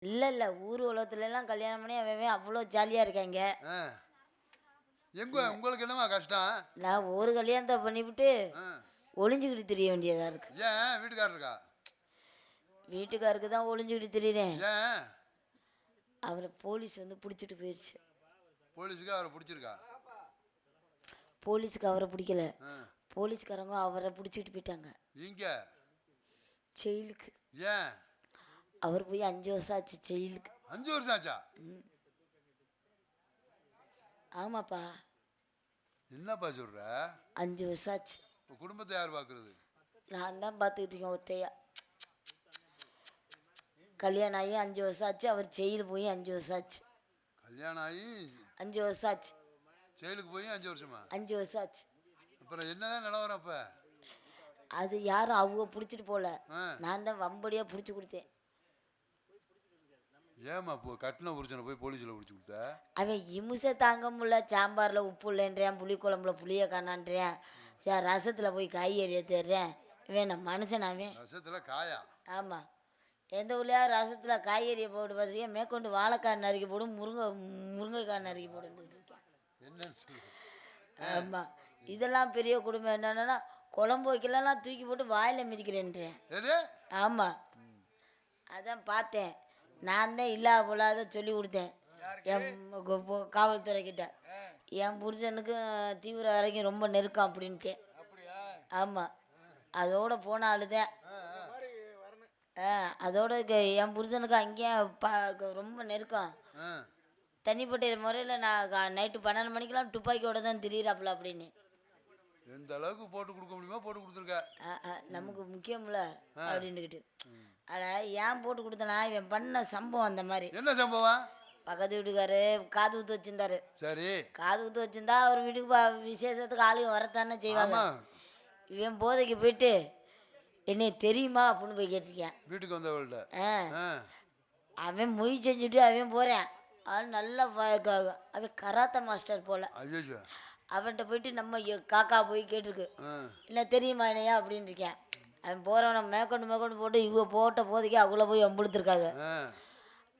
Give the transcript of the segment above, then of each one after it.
இல்ல ஊர் உலகத்துல எல்லாம் கல்யாணம் பண்ணி அவன் அவ்வளோ ஜாலியா இருக்காங்க. ஆ. உங்களுக்கு என்னமா கஷ்டம்? நான் ஒரு கல்யாணத்தை பண்ணிவிட்டு ஆ. ஒளிஞ்சுக்கிட்டு திரிய வேண்டியதா இருக்கு. ஏன் வீட்டுக்காரர் இருக்கா? வீட்டுக்காருக்கு தான் ஒளிஞ்சுக்கிட்டு திரியிறேன். ஏன்? அவரை போலீஸ் வந்து பிடிச்சிட்டு போயிடுச்சு. போலீஸுக்கு அவரை பிடிச்சிருக்கா? போலீஸுக்கு அவரை பிடிக்கல, ஆ. போலீஸ்காரங்க அவரை பிடிச்சிட்டு போயிட்டாங்க இங்க ஜெயிலுக்கு. ஏன்? அவர் போய் 5 வருஷம் ஆச்சு ஜெயிலுக்கு. 5 வருஷம் ஆச்சா? ஆமாப்பா, என்னப்பா சொல்ற? 5 வருஷம் ஆச்சு. குடும்பத்தை யார் பாக்குறது? நான் தான் பார்த்துக்கிட்டு இருக்கேன் ஒத்தையா. கல்யாணம் ஆகி 5 வருஷம் ஆச்சு, அவர் ஜெயிலு போய் 5 வருஷம் ஆச்சு. கல்யாணம் ஆகி 5 வருஷம் ஆச்சு. ஜெயிலுக்கு போய் 5 வருஷமா? 5 வருஷம் ஆச்சு. அப்புறம் என்னதான் நிலவரம் அப்ப? அது யாரும் அவங்க பிடிச்சிட்டு போல, ஆ. நான் தான் வம்படியா பிடிச்சி கொடுத்தேன். ஏமா கட்டின புருஷனை போய் போலீஸில் பிடிச்சி கொடுத்த? அவன் இமுசை தாங்க முடியல. சாம்பாரில் உப்பு இல்லைன்றேன், புளி குழம்புல புளியை காணான்றேன், சார் ரசத்தில் போய் காய்கறியை தேடுறேன். இவன் நான் மனுஷன். அவன் ரசத்தில் காயா? ஆமாம், எந்த ஊர்லையா ரசத்தில் காய்கறியை போட்டு பார்த்துருக்கேன். மேற்கொண்டு வாழைக்காய் நறுக்கி போடும், முருங்கைக்காய் நறுக்கி போட்டுன்னு இருக்கேன். என்னன்னு சொல்லு. ஆமாம், இதெல்லாம் பெரிய குடும்பம். என்னன்னா குழம்பு வைக்கலாம் தூக்கி போட்டு வாயில் மிதிக்கிறேன்றேன். எது? ஆமாம், அதான் பார்த்தேன். நான் தான் இல்லாத போலாத சொல்லி கொடுத்தேன் என் காவல்துறை கிட்ட. என் புருஷனுக்கு தீவிர வரைக்கும் ரொம்ப நெருக்கம் அப்படின்ட்டு. ஆமாம், அதோட போன ஆளுதான். அதோட என் புருஷனுக்கு அங்கேயே ரொம்ப நெருக்கம். தனிப்பட்ட முறையில் நான் நைட்டு 12 மணிக்கெல்லாம் துப்பாக்கியோட தான் திரியிறாப்புல அப்படின்னு. எந்த அளவுக்கு போட்டு கொடுக்க முடியுமோ போட்டு கொடுத்துருக்க. நமக்கு முக்கியம்ல அப்படின்னுக்கிட்டு. அட ஏன் போட்டு கொடுத்தனா, இவன் பண்ண சம்பவம் அந்த மாதிரி. என்ன சம்பவம்? பக்கத்து வீட்டுக்காரு காது ஊத்து வச்சிருந்தாரு. சரி. காது ஊத்து வச்சிருந்தா அவர் வீட்டுக்கு விசேஷத்துக்கு ஆளுங்க வரத்தானே செய்வாங்க. இவன் போதைக்கு போயிட்டு என்னை தெரியுமா அப்படின்னு போய் கேட்டிருக்கேன் வீட்டுக்கு வந்தவள்கிட்ட. அவன் மொய் செஞ்சுட்டு அவன் போகிறேன். அவன் நல்லா அவன் கராத்தே மாஸ்டர் போல. அவன்கிட்ட போயிட்டு நம்ம காக்கா போய் கேட்டிருக்கு, என்ன தெரியுமா என்னையா அப்படின்னு இருக்கேன். அவன் போகிறவனை மேற்கொண்டு போட்டு இவங்க போட்ட போதைக்கு அவ்வளோ போய் அம்புழுத்துருக்காங்க.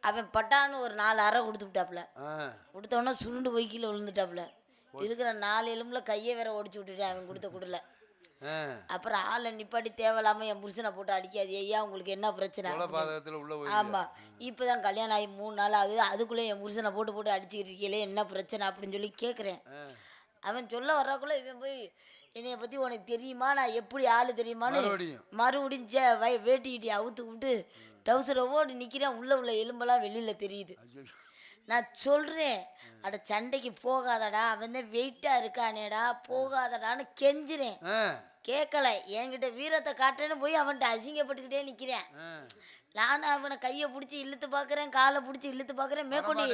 அவன் பட்டான்னு ஒரு 4 அறை கொடுத்து விட்டாப்புல. கொடுத்தவொடனே சுருண்டு போய் கீழே விழுந்துட்டாப்புல. இருக்கிற 4 எலும்புல கையை வேற ஒடிச்சு விட்டுட்டேன் அவன் கொடுத்த குடல. அப்புறம் ஆளை நிப்பாட்டி தேவையில்லாம என் புருஷனை போட்டு அடிக்காது, ஐயா உங்களுக்கு என்ன பிரச்சனை? ஆமாம், இப்போதான் கல்யாணம் ஆகி 3 நாள் ஆகுது, அதுக்குள்ளே என் புருஷனை போட்டு அடிச்சுக்கிட்டு இருக்கீங்களே என்ன பிரச்சனை அப்படின்னு சொல்லி கேட்குறேன். அவன் சொல்ல வர்றக்குள்ள இவன் போய் என்னைய பற்றி உனக்கு தெரியுமா, நான் எப்படி ஆள் தெரியுமான்னு மறுபடியும் வேட்டிக்கிட்டி அவுத்து விட்டு டவுசரை ஓடி நிற்கிறேன். உள்ள எலும்பெல்லாம் வெளியில் தெரியுது. நான் சொல்கிறேன், அட சண்டைக்கு போகாதடா, அவன் தான் வெயிட்டாக இருக்கானேடா, போகாதடான்னு கெஞ்சுறேன். கேட்கல. என்கிட்ட வீரத்தை காட்டுறேன்னு போய் அவன்கிட்ட அசிங்கப்பட்டுக்கிட்டே நிற்கிறேன். நானும் அவனை கையை பிடிச்சி இழுத்து பார்க்குறேன், காலை பிடிச்சி இழுத்து பார்க்குறேன். மேற்கொண்டு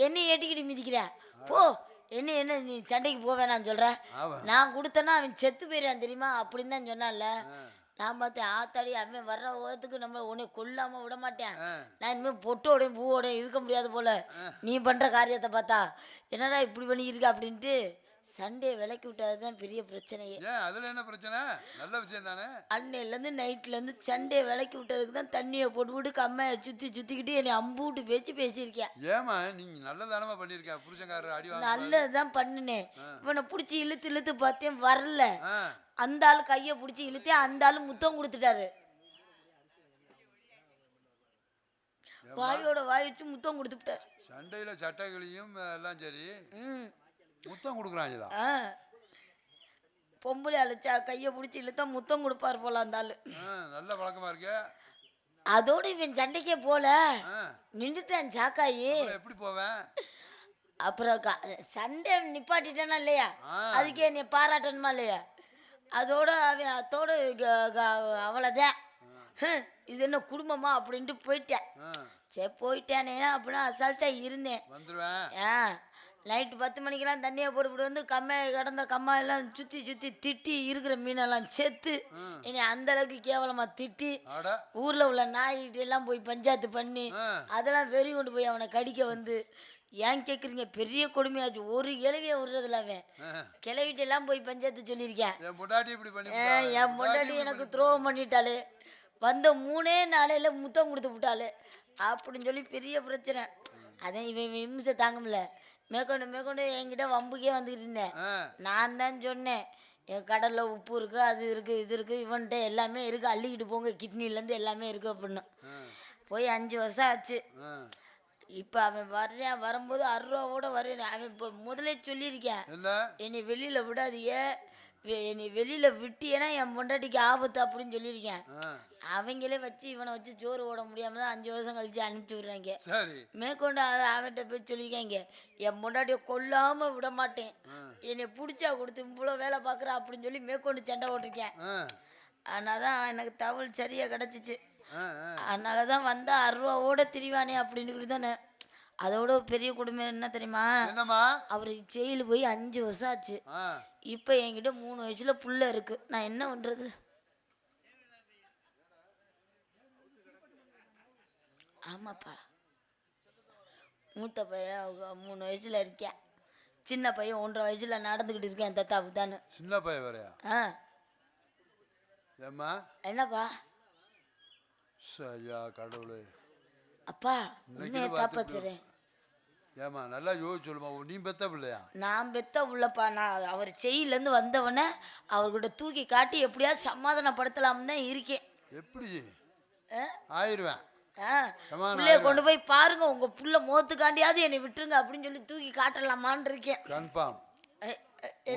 என்னை ஏட்டிக்கிட்டு மிதிக்கிறேன். போ, என்ன நீ சண்டைக்கு போவேனான்னு சொல்கிற? நான் கொடுத்தேன்னா அவன் செத்து போயிடான் தெரியுமா அப்படின்னு தான் சொன்னான்ல. நான் பார்த்தேன், ஆத்தாடி அவன் வர்ற ஓரத்துக்கு நம்ம உன்னை கொல்லாமல் விட மாட்டேன். நான் இனிமேல் பொட்டோடையும் பூவோடையும் இருக்க முடியாது போல நீ பண்ணுற காரியத்தை பார்த்தா. என்னடா இப்படி பண்ணிக்கிருக்க அப்படின்ட்டு சண்டே விலக்கி விட்டாது தான் பெரிய பிரச்சனையே. அதில் என்ன பிரச்சனை? நல்ல விஷயம் தானே. அன்னையிலேருந்து நைட்லேருந்து சண்டே விலக்கி விட்டதுக்கு தான் தண்ணியை போட்டு கம்மையை சுற்றிக்கிட்டு என்னை அம்பூட்டு பேசியிருக்கேன். ஏமா நீங்கள் நல்லதானமா பண்ணியிருக்கேன்? புருஷங்காரர் அடி நல்லது தான் பண்ணினேன். இவனை பிடிச்சி இழுத்து பார்த்தேன், வரல. அந்த ஆள் கையை பிடிச்சி இழுத்தேன், அந்த ஆள் முத்தம் கொடுத்துட்டாரு. வாயோட வாய் வச்சு முத்தம் கொடுத்துட்டாரு. சண்டையில் சட்டைகளையும் எல்லாம் சரி முத்தம் கொடுக்குறாங்களா? பொம்பளை அழைச்சா கையை பிடிச்சி இழுத்தா முத்தம் கொடுப்பாரு போல அந்த ஆளு. நல்ல பழக்கமா இருக்கு. அதோட இவன் சண்டைக்கே போல நின்றுட்டான் சாக்காயி. எப்படி போவேன்? அப்புறம் சண்டை நிப்பாட்டிட்டானா இல்லையா, அதுக்கே நீ பாராட்டணுமா இல்லையா? அதோட அவன் அத்தோட அவ்வளோதான். இது என்ன குடும்பமா அப்படின்ட்டு போயிட்டேன். சரி போயிட்டானே அப்படின்னா அசால்ட்டாக இருந்தேன். நைட்டு 10 மணிக்கெல்லாம் தண்ணியை போட்டு வந்து கடந்த கம்மாயெல்லாம் சுற்றி திட்டி இருக்கிற மீனெல்லாம் செத்து என்னை அந்த அளவுக்கு கேவலமாக திட்டி ஊரில் உள்ள நாய்கிட்டெல்லாம் போய் பஞ்சாயத்து பண்ணி அதெல்லாம் வெறி கொண்டு போய் அவனை கடிக்க வந்து. ஏன் கேட்குறீங்க, பெரிய கொடுமையாச்சு. ஒரு கிழவியை விடுறதில்ல. அவன் கிளவிட்டெல்லாம் போய் பஞ்சாயத்து சொல்லியிருக்கேன். என் பொண்டாட்டி எனக்கு துரோகம் பண்ணிட்டாளு. வந்த 3 நாளையில் முத்தம் கொடுத்து விட்டாளு. அப்படின்னு சொல்லி பெரிய பிரச்சனை. அதான் இவன் இம்சை தாங்க முடியல. மேற்கொண்டு என்கிட்ட வம்புக்கே வந்துக்கிட்டு இருந்தேன். நான் தான் சொன்னேன், என் கடலில் உப்பு இருக்குது, அது இருக்குது, இது இருக்குது, இவன்கிட்ட எல்லாமே இருக்குது, அள்ளிக்கிட்டு போங்க, கிட்னிலேருந்து எல்லாமே இருக்குது அப்படின்னு. போய் 5 வருஷம் ஆச்சு. இப்போ அவன் வரும்போது 6 ரூபாவோட வரேன். அவன் இப்போ முதலே சொல்லியிருக்கேன், என்னை வெளியில் விடாதீங்க, என்னை வெளியில் விட்டியேன்னா என் பொண்டாட்டிக்கு ஆபத்து அப்படின்னு சொல்லியிருக்கேன். அவங்களே வச்சு இவனை வச்சு ஜோறு ஓட முடியாம தான் 5 வருஷம் கழிச்சு அனுப்பிச்சி விடுறாங்க. மேற்கொண்டு அவன்கிட்ட போய் சொல்லியிருக்காங்க, என் பொண்டாட்டியை கொல்லாமல் விட மாட்டேன், என்னை பிடிச்சா கொடுத்து இவ்வளோ வேலை பார்க்குறா அப்படின்னு சொல்லி மேற்கொண்டு சண்டை ஓட்டிருக்கேன். அதனால தான் எனக்கு தகவல் சரியாக கிடச்சிச்சு. அதனால தான் வந்தா 6 ரூபாவோட திரிவானே அப்படின்னு தானே. அதோட பெரிய கொடுமை என்ன தெரியுமா, அவரு ஜெயிலு போய் 5 வருஷம் ஆச்சு. இப்போ என்கிட்ட 3 வயசுல புள்ள இருக்கு. நான் என்ன பண்றது? ஆமாப்பா, மூத்த பையன் 3 வயசுல இருக்கேன், சின்ன பையன் 1.5 வயசுல நடந்துகிட்டு இருக்கேன். தத்தாப்பு தானே. சின்ன பையன் வரையா? என்னப்பா? சரியா கடவுளே. அப்பா உண்மையை தாப்பா சொல்றேன். ஏமா நல்லா யோசிச்சு சொல்லுமா, நீ பெத்த பிள்ளையா? நான் பெத்த உள்ளப்பா. நான் அவர் ஜெயிலேருந்து வந்தவொடனே அவர்கிட்ட தூக்கி காட்டி எப்படியாவது சமாதானப்படுத்தலாம்னு தான் இருக்கேன். எப்படி ஆயிருவேன்? பிள்ளைய கொண்டு போய் பாருங்க, உங்க புள்ள மோத்துக்காண்டியாவது என்னை விட்டுருங்க அப்படின்னு சொல்லி தூக்கி காட்டலாமான்னு இருக்கேன். கன்ஃபார்ம்.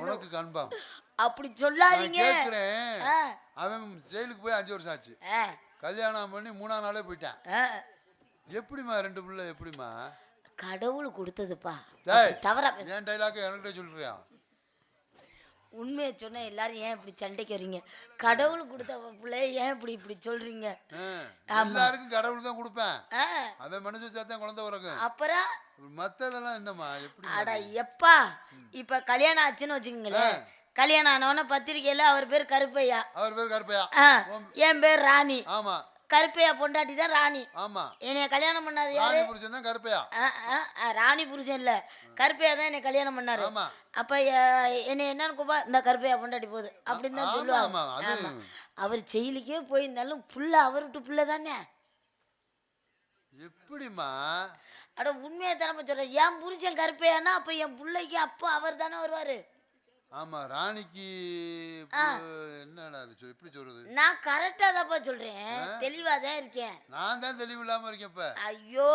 உனக்கு கன்ஃபார்ம். அப்படி சொல்லாதீங்க. அவன் ஜெயிலுக்கு போய் 5 வருஷம் ஆச்சு. கல்யாணம் பண்ணி 3ஆம் நாளே போயிட்டான். எப்படிமா 2 பிள்ளை? எப்படிமா? கடவுள் கொடுத்ததுப்பா. தவறா ஏன் டைலாக் என்கிட்ட சொல்றியா? உண்மையை சொன்ன எல்லாரும் ஏன் இப்படி சண்டைக்கு வரீங்க? கடவுள் கொடுத்த பிள்ளைய ஏன் இப்படி சொல்றீங்க? எல்லாருக்கும் கடவுள் தான் கொடுப்பேன். அவன் மனசு வச்சாதான் குழந்தை பிறக்கும். அப்புறம் மத்ததெல்லாம் என்னமா? எப்படி? அட எப்பா, இப்ப கல்யாணம் ஆச்சுன்னு வச்சுக்கோங்களேன். கல்யாணம் ஆனவன பத்திரிக்கையில அவர் பேர் கருப்பையா. என் பேர் ராணி. ஆமா, கருப்பையா பொண்டாட்டி தான் ராணி. ஆமா, என்னைய கல்யாணம் பண்ணாது யாரு? புருஷன் தான் கருப்பையா. ராணி புருஷன் இல்ல, கருப்பையா தான் என்னை கல்யாணம் பண்ணாரு. அப்ப என்னை என்னன்னு கூப்பா, இந்த கருப்பையா பொண்டாட்டி போகுது அப்படின்னு தான் சொல்லுவாங்க. அவர் ஜெயிலுக்கே போயிருந்தாலும் புள்ள அவர்கிட்ட புள்ள தானே. எப்படிமா? அட உண்மையை தானே சொல்றேன். என் புருஷன் கருப்பையானா அப்ப என் பிள்ளைக்கு அப்போ அவர் தானே வருவாரு. ஆமா, ராணிக்கு என்னடா எப்படி சொல்றது? நான் கரெக்டா தான்ப்பா சொல்றேன், தெளிவா தான் இருக்கேன். நான் தான் தெளிவு இல்லாம இருக்கேன் இப்ப. ஐயோ,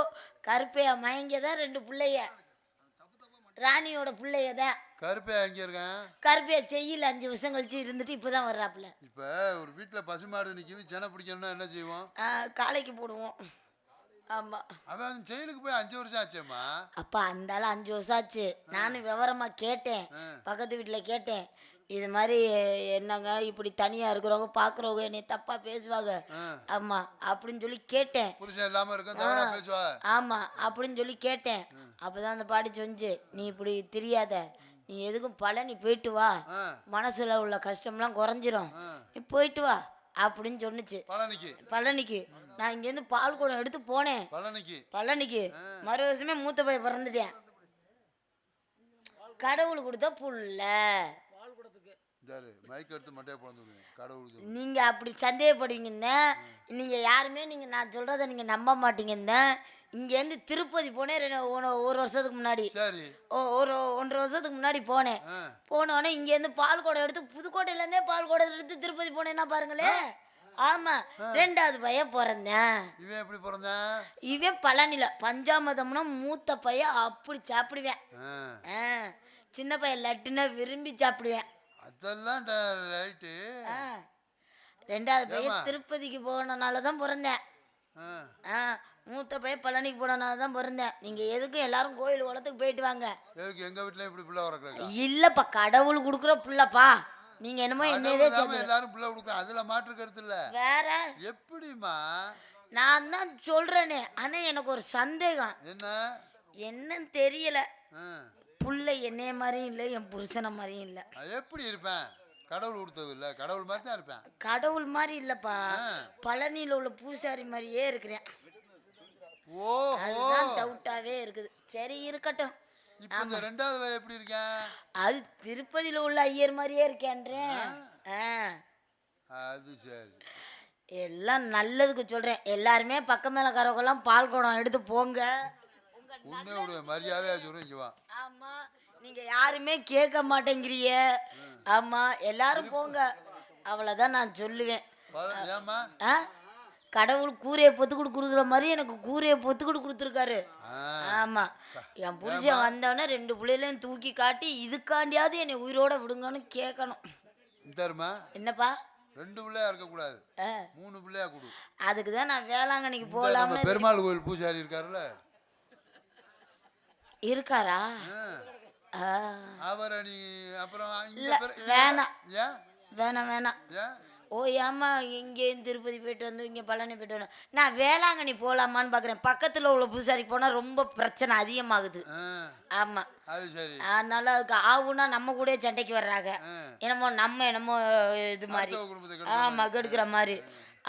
கருப்பையா மயங்கதான் 2 பிள்ளைய, ராணியோட பிள்ளைய தான். கருப்பையா எங்க இருக்கான்? கருப்பையா செய்யல 5 வருஷம் கழிச்சு இருந்துட்டு இப்பதான் வர்றாப்புல. இப்ப ஒரு வீட்டுல பசுமாடு நிக்குது, செனை பிடிக்கணும்னா என்ன செய்வோம்? காலைக்கு போடுவோம். ஆமா, அவன் ஜெயிலுக்கு போய் 5 வருஷம் ஆச்சேம்மா. அப்பா அந்தால 5 வருஷம் ஆச்சு. நானும் விவரமா கேட்டேன், பக்கத்து வீட்டுல கேட்டேன். இது மாதிரி என்னங்க இப்படி தனியா இருக்கிறவங்க பாக்குறவங்க என்னை தப்பா பேசுவாங்க, ஆமா அப்படின்னு சொல்லி கேட்டேன். புருஷன் இல்லாம இருக்க பேசுவா. ஆமா அப்படின்னு சொல்லி கேட்டேன். அப்பதான் அந்த பாட்டி சொன்னிச்சு, நீ இப்படி தெரியாத, நீ எதுக்கும் பழனி போயிட்டு வா, மனசுல உள்ள கஷ்டம்லாம் குறைஞ்சிரும், நீ போயிட்டு வா அப்படின்னு சொன்னிச்சு. பழனிக்கு நான் இங்கேருந்து பால் குடம் எடுத்து போனேன். பழனிக்கு மறு வருஷமே மூத்த பையன் பிறந்துட்டேன். கடவுள் கொடுத்த புள்ள. நீங்க அப்படி சந்தேகப்படுவீங்கன்னு, நீங்க யாருமே நான் சொல்றத நீங்க நம்ப மாட்டீங்கன்னு. இங்கேருந்து திருப்பதி போனேன் 1 வருஷத்துக்கு முன்னாடி, ஒரு 1.5 வருஷத்துக்கு முன்னாடி போனேன். போனோடனே இங்கேருந்து பால் குடம் எடுத்து, புதுக்கோட்டையிலேருந்தே பால் குடம் எடுத்து திருப்பதி போனேன்னா பாருங்களேன். ஆமா, 2வது பையன் பிறந்தேன். இவன் எப்படி பிறந்தான்? இவன் பழனில பஞ்சாமதம்னா மூத்த பையன் அப்படி சாப்பிடுவேன். சின்ன பையன் லட்டுனா விரும்பி சாப்பிடுவேன். அதெல்லாம் ரைட்டு. 2வது பையன் திருப்பதிக்கு போனனால தான் பிறந்தேன். மூத்த பையன் பழனிக்கு போனனால தான் பிறந்தேன். நீங்க எதுக்கும் எல்லாரும் கோயில் குளத்துக்கு போயிட்டு வாங்க. எங்க வீட்டுல இப்படி பிள்ளை வளர்க்குறாங்க? இல்லப்பா, கடவுள் கொடுக்குற புள்ளப்பா. நீங்க என்னமோ என்னவே எல்லாரும் பிள்ளை கொடுக்குறாங்க, அதுல மாற்று கருத்து இல்ல. வேற எப்படிமா? நான் தான் சொல்றேனே. ஆனா எனக்கு ஒரு சந்தேகம். என்னன்னு தெரியல, புள்ள என்னைய மாதிரியும் இல்லை, என் புருஷனை மாதிரியும் இல்லை. எப்படி இருப்பேன்? கடவுள் கொடுத்தது இல்ல, கடவுள் மாதிரி தான் இருப்பேன். கடவுள் மாதிரி இல்லப்பா, பழனியில உள்ள பூசாரி மாதிரியே இருக்கிறேன். அதுதான் டவுட்டாவே இருக்குது. சரி இருக்கட்டும். இப்போ இந்த 2வது வயது எப்படி இருக்கேன்? அது திருப்பதியில உள்ள ஐயர் மாதிரியே இருக்கேன்றேன். அது சரி. எல்லாம் நல்லதுக்கு சொல்றேன். எல்லாருமே பக்கம் மேல கரவெல்லாம் பால் குடம் எடுத்து போங்க. உண்மையோட மரியாதையா சொல்றீங்க. ஆமா, நீங்க யாருமே கேட்க மாட்டேங்கிறீங்க. ஆமா, எல்லாரும் போங்க. அவ்வளவுதான் நான் சொல்லுவேன். கடவுள் கூரையை பொத்துக்கிட்டு கொடுக்குற மாதிரி எனக்கு கூரையை பொத்துக்கிட்டு கொடுத்துருக்காரு. ஆமா, என் புருஷன் வந்தவொடனே 2 பிள்ளைகளையும் தூக்கி காட்டி இதுக்காண்டியாவது என்னை உயிரோட விடுங்கன்னு கேட்கணும். என்னப்பா 2 பிள்ளையா இருக்க கூடாது, 3 பிள்ளையா கொடு. அதுக்கு தான் நான் வேளாங்கண்ணிக்கு போலாம்னு. பெருமாள் கோயில் பூசாரி இருக்காருல்ல, இருக்காரா? அவரை நீ அப்புறம் வேணாம் வேணாம் வேணாம். ஓ ஏமா இங்கேயும் திருப்பதி போயிட்டு வந்து இங்கே பழனி போயிட்டு வரணும். நான் வேளாங்கண்ணி போகலாமான்னு பார்க்குறேன். பக்கத்தில் உள்ள பூசாரிக்கு போனால் ரொம்ப பிரச்சனை அதிகமாகுது. ஆமாம், அதனால அதுக்கு ஆகுனா நம்ம கூட சண்டைக்கு வர்றாங்க. என்னமோ இது மாதிரி ஆமாம் கெடுக்கிற மாதிரி.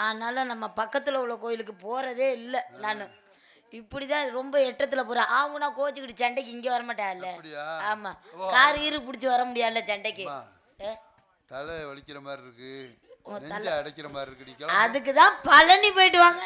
அதனால நம்ம பக்கத்தில் உள்ள கோயிலுக்கு போகிறதே இல்லை. நான் இப்படி தான் ரொம்ப எட்டத்தில் போகிறேன். ஆகுனா கோச்சிக்கிட்டு சண்டைக்கு இங்கே வரமாட்டான்ல. ஆமாம், கார் ஈரு பிடிச்சி வர முடியாதுல்ல சண்டைக்கு. தலை வலிக்கிற மாதிரி இருக்கு, அடைக்கிற மாதிரி இருக்கு. அதுக்கு தான் பழனி போயிட்டு வாங்க.